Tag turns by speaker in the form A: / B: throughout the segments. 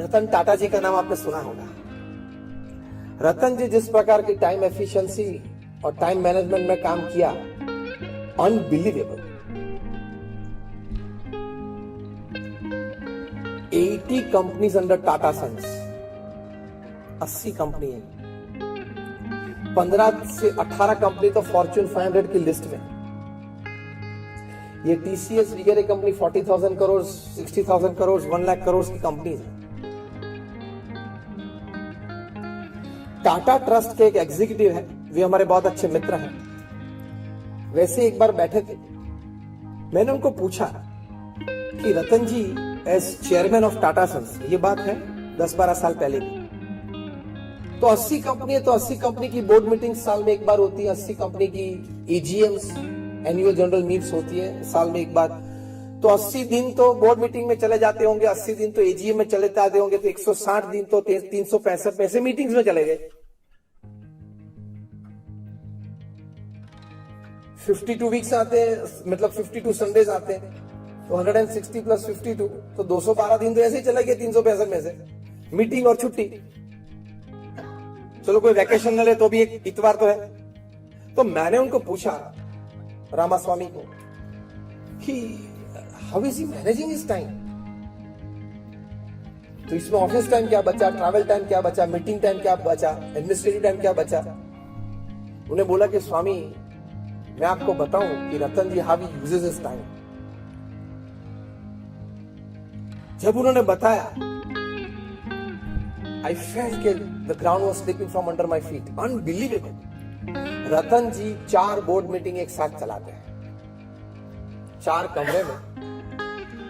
A: रतन टाटा जी का नाम आपने सुना होगा। रतन जी जिस प्रकार की टाइम एफिशिएंसी और टाइम मैनेजमेंट में काम किया, unbelievable. 80 companies under Tata Sons, 80 company है, 15 से 18 कंपनी तो फॉर्च्यून 500 की लिस्ट में। ये टीसीएस वगैरह कंपनी 40,000 करोड़, 60,000 करोड़, 1 लाख करोड़ की कंपनी है। टाटा ट्रस्ट के एक एग्जीक्यूटिव है, वे हमारे बहुत अच्छे मित्र हैं। वैसे एक बार बैठे थे, मैंने उनको पूछा कि Ratan ji as chairman of Tata sons, ये बात है 10-12 साल पहले की, तो 80 कंपनी है, तो 80 कंपनी की बोर्ड मीटिंग साल में एक बार होती है, 80 कंपनी की एजीएम्स, एनुअल जनरल मीट्स होती है साल में एक बार, तो 80 दिन तो बोर्ड मीटिंग में चले जाते होंगे, 80 दिन तो एजीएम में चले जाते होंगे, तो 160 दिन तो 365 ऐसे मीटिंग्स में चले गए। 52 वीक्स आते हैं, मतलब 52 संडेज आते हैं, तो 160 प्लस 52 तो 212 दिन तो ऐसे ही चले गए 365 में से, मीटिंग और छुट्टी। चलो कोई वैकेशन न ले तो भी एक इतवार तो है। तो मैंने उनको पूछा, रामास्वामी को, कि how is he managing his time. तो इसमें ऑफिस टाइम क्या बचा, ट्रैवल टाइम क्या बचा, मीटिंग टाइम क्या बचा, एडमिनिस्ट्रेटिव टाइम क्या बचा। उन्हें बोला कि स्वामी मैं आपको बताऊं कि Ratan ji how he uses his time. जब उन्होंने बताया, आई फेल्ट कि the ground was slipping from under my feet, unbelievable. Ratan ji 4 board meeting एक साथ चलाते हैं, 4 कमरे में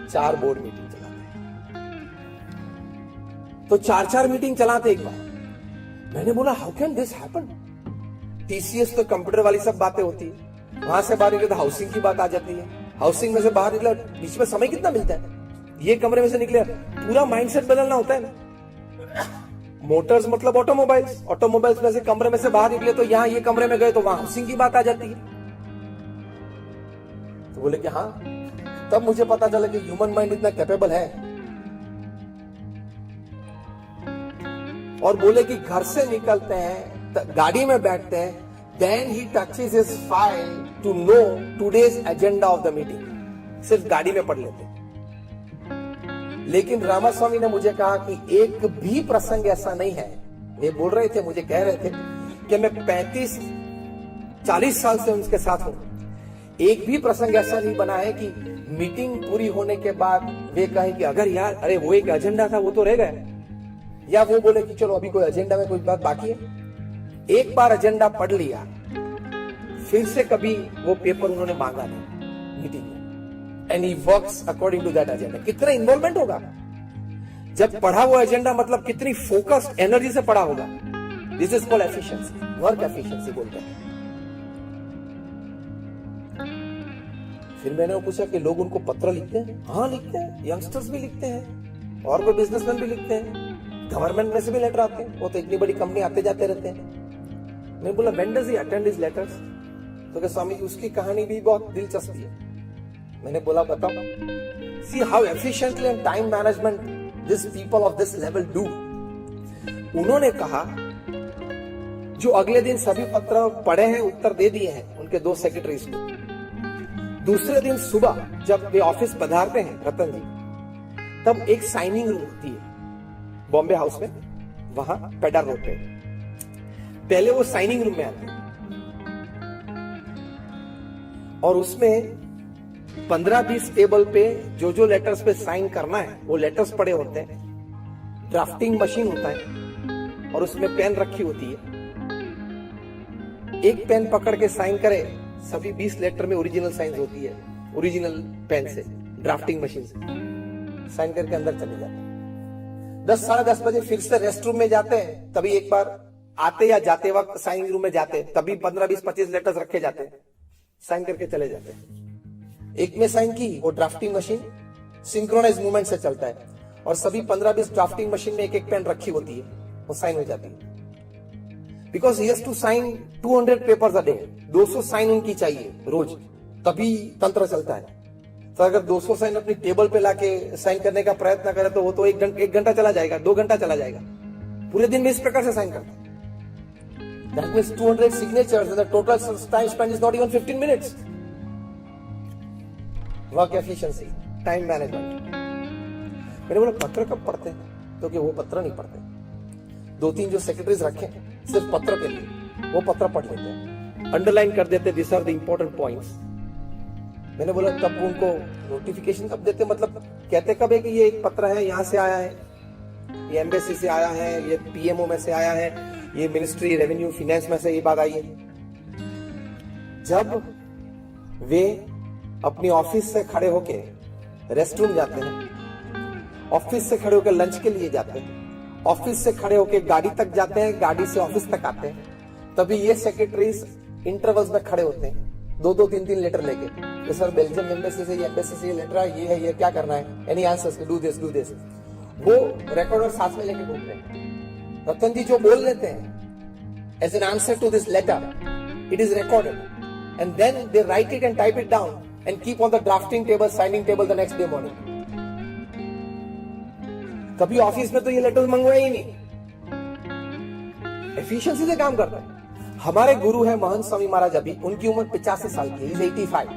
A: 4 बोर्ड मीटिंग चलाते हैं, तो 4-4 मीटिंग चलाते एक बार। मैंने बोला how can this happen. TCS तो कंप्यूटर वाली सब बातें होती है, वहां से बाहर निकले तो हाउसिंग की बात आ जाती है, हाउसिंग में से बाहर निकले बीच में समय कितना मिलता है, ये कमरे में से निकले पूरा माइंडसेट बदलना होता है ना। मोटर्स मतलब ऑटोमोबाइल्स, ऑटोमोबाइल्स में से कमरे में से बाहर निकले तो यहां ये कमरे में गए तो वहां हाउसिंग की बात आ जाती है। तो बोले कि हाँ, तब मुझे पता चला कि ह्यूमन माइंड इतना कैपेबल है। और बोले कि घर से निकलते हैं, गाड़ी में बैठते हैं, then he touches his file to know today's agenda of the meeting, सिर्फ गाड़ी में पढ़ लेते हैं। लेकिन रामास्वामी ने मुझे कहा कि एक भी प्रसंग ऐसा नहीं है, ये बोल रहे थे, मुझे कह रहे थे कि मैं 35-40 साल से उनके साथ हूं, एक भी प्रसंग ऐसा नहीं बना है कि मीटिंग पूरी होने के बाद वे कहे कि अगर यार अरे वो एक एजेंडा था वो तो रह गया, या वो बोले कि चलो अभी कोई एजेंडा में कोई बात बाकी है। एक बार एजेंडा पढ़ लिया, फिर से कभी वो पेपर उन्होंने मांगा नहीं मीटिंग में, and he works according to that agenda. कितना इन्वॉल्वमेंट होगा जब पढ़ा हुआ एजेंडा, मतलब कितनी फोकस्ड एनर्जी से पढ़ा होगा। This is called efficiency, work efficiency बोलते हैं। फिर मैंने वो पूछा कि लोग उनको पत्र लिखते हैं? हाँ लिखते हैं, यंगस्टर्स भी लिखते हैं और कोई बिजनेसमैन भी लिखते हैं, गवर्नमेंट में से भी लेटर आते हैं, वो तो इतनी बड़ी कंपनी आते जाते रहते हैं। मैं बोला when does he attend his letters? तो क्या स्वामी जी उसकी कहानी भी बहुत दिलचस्पी है। मैंने बोला बताओ, see how efficiently and time management this people of this level do. उन्होंने कहा जो अगले दिन सभी पत्र पढ़े हैं, उत्तर दे दिए हैं उनके 2 सेक्रेटरीज को, दूसरे दिन सुबह जब वे ऑफिस पधारते हैं रतन जी, तब एक साइनिंग रूम होती है बॉम्बे हाउस में, वहां पेडर रोड पे। पहले वो साइनिंग रूम में आते हैं और उसमें 15-20 टेबल पे जो लेटर्स पे साइन करना है वो लेटर्स पड़े होते हैं, ड्राफ्टिंग मशीन होता है और उसमें पेन रखी होती है। एक पेन पकड़ के साइन करे, सभी 20 लेटर में ओरिजिनल साइन होती है, ओरिजिनल पेन से, ड्राफ्टिंग मशीन से साइन करके अंदर चले जाते हैं। 10-10:30 बजे फिर से रेस्ट रूम में जाते हैं, तभी एक बार आते या जाते वक्त साइनिंग रूम में जाते हैं, तभी 15-20-25 लेटर्स रखे जाते हैं, साइन करके चले जाते हैं। एक में साइन की, वो ड्राफ्टिंग मशीन सिंक्रोनाइज मूवमेंट से चलता है और सभी 15-20 ड्राफ्टिंग मशीन में एक पेन रखी होती है, वो साइन हो जाती है। Because he has to sign 200 papers a day, 200 sign उनकी चाहिए रोज, तभी तंत्र चलता है। तो अगर 200 साइन अपनी टेबल पे लाके साइन करने का प्रयत्न करे तो वो तो 1 घंटा चला जाएगा, 2 घंटा चला जाएगा। पूरे दिन में इस प्रकार से साइन करता है। That means 200 signatures and the total time spent is not even 15 minutes. Work efficiency, time management. मैंने बोला पत्र कब पढ़ते हैं? तो कि वो पत्र नहीं पढ़ते। 2-3 जो सेक्रेटरीज रखे सिर्फ पत्र के लिए, वो पत्र पढ़ लेते हैं, अंडरलाइन कर देते, this are the important points. मैंने बोला तब उनको नोटिफिकेशन कब देते? मतलब कहते कब है कि ये एक पत्र है, यहां से आया है, ये एम्बेसी से आया है, ये पीएमओ में से आया है, ये मिनिस्ट्री रेवेन्यू फाइनेंस में से ये बात आई है। जब वे अपनी ऑफिस से खड़े होके रेस्ट रूम जाते हैं, ऑफिस से खड़े होकर लंच के लिए जाते हैं, ऑफिस से खड़े होकर गाड़ी तक जाते हैं, गाड़ी से ऑफिस तक आते हैं, तभी ये सेक्रेटरीज इंटरवल्स में खड़े होते हैं 2-2, 3-3 लेटर लेके, सर बेल्जियम एम्बेसी से ये लेटर है, ये क्या करना है, एनी आंसर्स, डू दिस। वो रिकॉर्डर साथ में लेके घूमते हैं। रतन जी जो बोल लेते हैं as an answer to this letter, it is recorded and then they write it and type it down and keep on the drafting table, signing table the next day morning. कभी ऑफिस में तो ये letter मंगवाए ही नहीं। Efficiency से काम करता है। हमारे गुरु है महंत स्वामी महाराज, अभी उनकी उम्र 85 साल की, is 85।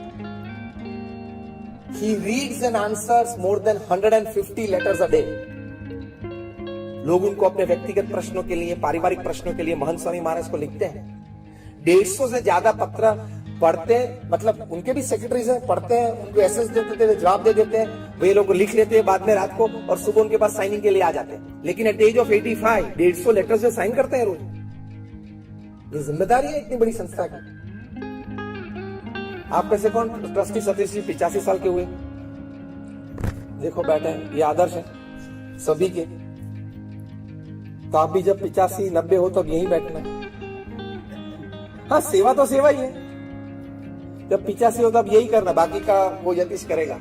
A: He reads and answers more than 150 letters a day. लोग उनको अपने व्यक्तिगत प्रश्नों के लिए, पारिवारिक प्रश्नों के लिए महंत स्वामी महाराज को लिखते हैं। 150 से ज्यादा पत्र पढ़ते हैं, मतलब उनके भी सेक्रेटरीज हैं, पढ़ते हैं, उनको एसएस देते थे, जवाब दे देते हैं, वे लोग लिख लेते हैं बाद में रात को, और सुबह उनके पास साइनिंग के लिए आ जाते हैं। लेकिन एट एज ऑफ 85 150 लेटर से साइन करते हैं रोज। ये जिम्मेदारी है इतनी बड़ी संस्था की। आप में से कौन ट्रस्टी सतीश जी 85 साल के हुए? देखो बैठे हैं, ये आदर्श है सभी के। तो आप भी जब 85-90 हो तब यही बैठना है। हाँ, सेवा तो सेवा ही है। जब 85 हो तब यही करना, बाकी का वो यतीश करेगा,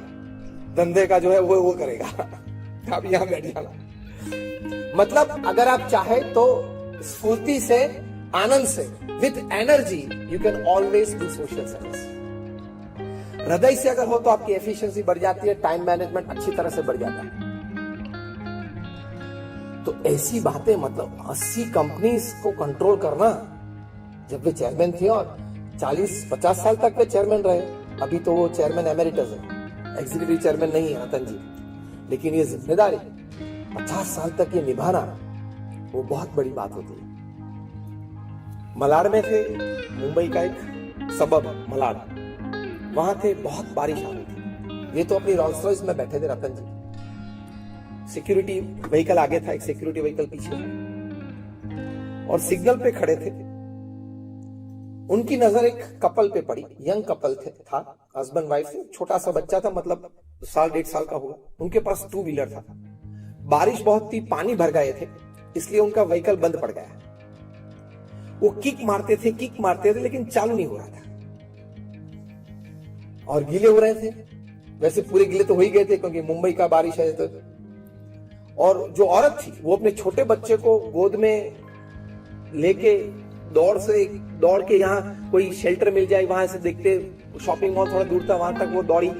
A: धंधे का जो है वो करेगा। आप यहां बैठ जाना। मतलब अगर आप चाहे तो स्फूर्ति से, आनंद से, with energy you can always do social service. हृदय से अगर हो तो आपकी एफिशिएंसी बढ़ जाती है, टाइम मैनेजमेंट अच्छी तरह से बढ़ जाता है। तो ऐसी बातें, मतलब 80 कंपनीज को कंट्रोल करना, जब वे चेयरमैन थे और 40-50 साल तक वे चेयरमैन रहे। अभी तो वो चेयरमैन एमेरिटस है, एग्जीक्यूटिव चेयरमैन नहीं है रतन जी, लेकिन ये जिम्मेदारी 50 साल तक ये निभाना, वो बहुत बड़ी बात होती है। मलाड में थे, मुंबई का एक सबब मलाड, वहां थे, बहुत बारिश आ रही थी। ये तो अपनी रोल्स रॉयस में बैठे थे रतन जी, सिक्योरिटी व्हीकल आगे था, एक सिक्योरिटी व्हीकल पीछे, और सिग्नल पे खड़े थे। उनकी नजर एक कपल पे पड़ी, यंग कपल था, हस्बैंड वाइफ थे, छोटा सा बच्चा था, मतलब 1.5 साल का होगा। उनके पास 2 व्हीलर था। बारिश बहुत थी, पानी भर गए थे, इसलिए उनका व्हीकल बंद पड़ गया। वो किक मारते थे, लेकिन चालू नहीं हो रहा था, और गीले हो रहे थे। वैसे पूरे गीले तो हो ही गए थे क्योंकि मुंबई का बारिश है। तो और जो औरत थी वो अपने छोटे बच्चे को गोद में लेके दौड़ के यहाँ कोई शेल्टर मिल जाए, वहां से देखते, शॉपिंग मॉल थोड़ा दूर था, वहां तक वो दौड़ी।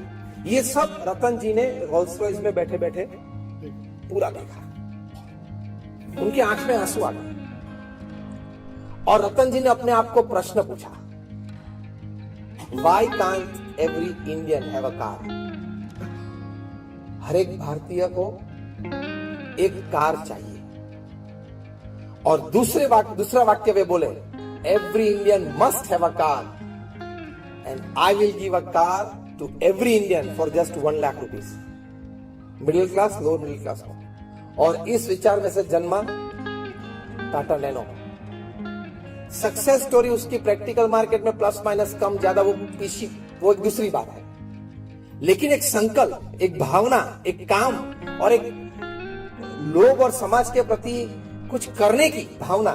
A: ये सब रतन जी ने रोल्स रॉयस में बैठे बैठे पूरा देखा। उनकी आंख में आंसू आ गए, और रतन जी ने अपने आप को प्रश्न पूछा, Why can't every Indian have a car? हर एक भारतीय को एक कार चाहिए। और दूसरा वाक्य वे बोले, Every Indian must have a car, and I will give a car to every Indian for just 1 lakh rupees. Middle class, lower middle class को। और इस विचार में से जन्मा टाटा नैनो। सक्सेस स्टोरी उसकी प्रैक्टिकल मार्केट में प्लस माइनस कम ज्यादा वो एक दूसरी बात है, लेकिन एक संकल्प, एक भावना, एक काम और एक लोग और समाज के प्रति कुछ करने की भावना।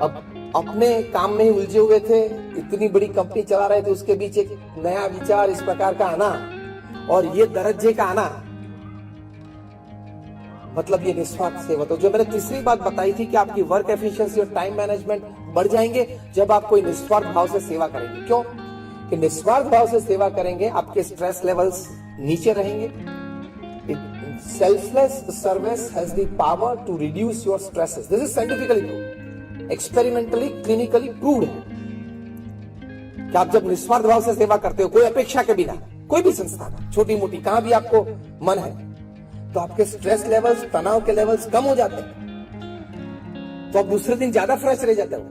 A: अब अपने काम में ही उलझे हुए थे, इतनी बड़ी कंपनी चला रहे थे, उसके बीच एक नया विचार इस प्रकार का आना और ये दर्जे का आना, मतलब ये निस्वार्थ सेवा। तो जो मैंने तीसरी बात बताई थी कि आपकी वर्क एफिशिएंसी और टाइम मैनेजमेंट बढ़ जाएंगे जब आप कोई निस्वार्थ भाव से सेवा करेंगे। क्यों? कि निस्वार्थ भाव से सेवा करेंगे, आपके स्ट्रेस लेवल्स नीचे रहेंगे। Selfless service has the power to reduce your stresses. This is scientifically proved, experimentally, clinically proved है कि आप जब निस्वार्थ भाव से सेवा करते हो, कोई अपेक्षा के बिना, कोई भी संस्थान, छोटी मोटी, कहां भी आपको मन है, तो आपके स्ट्रेस लेवल्स, तनाव के लेवल्स कम हो जाते हैं, तो आप दूसरे दिन ज्यादा फ्रेश रह जाते हो।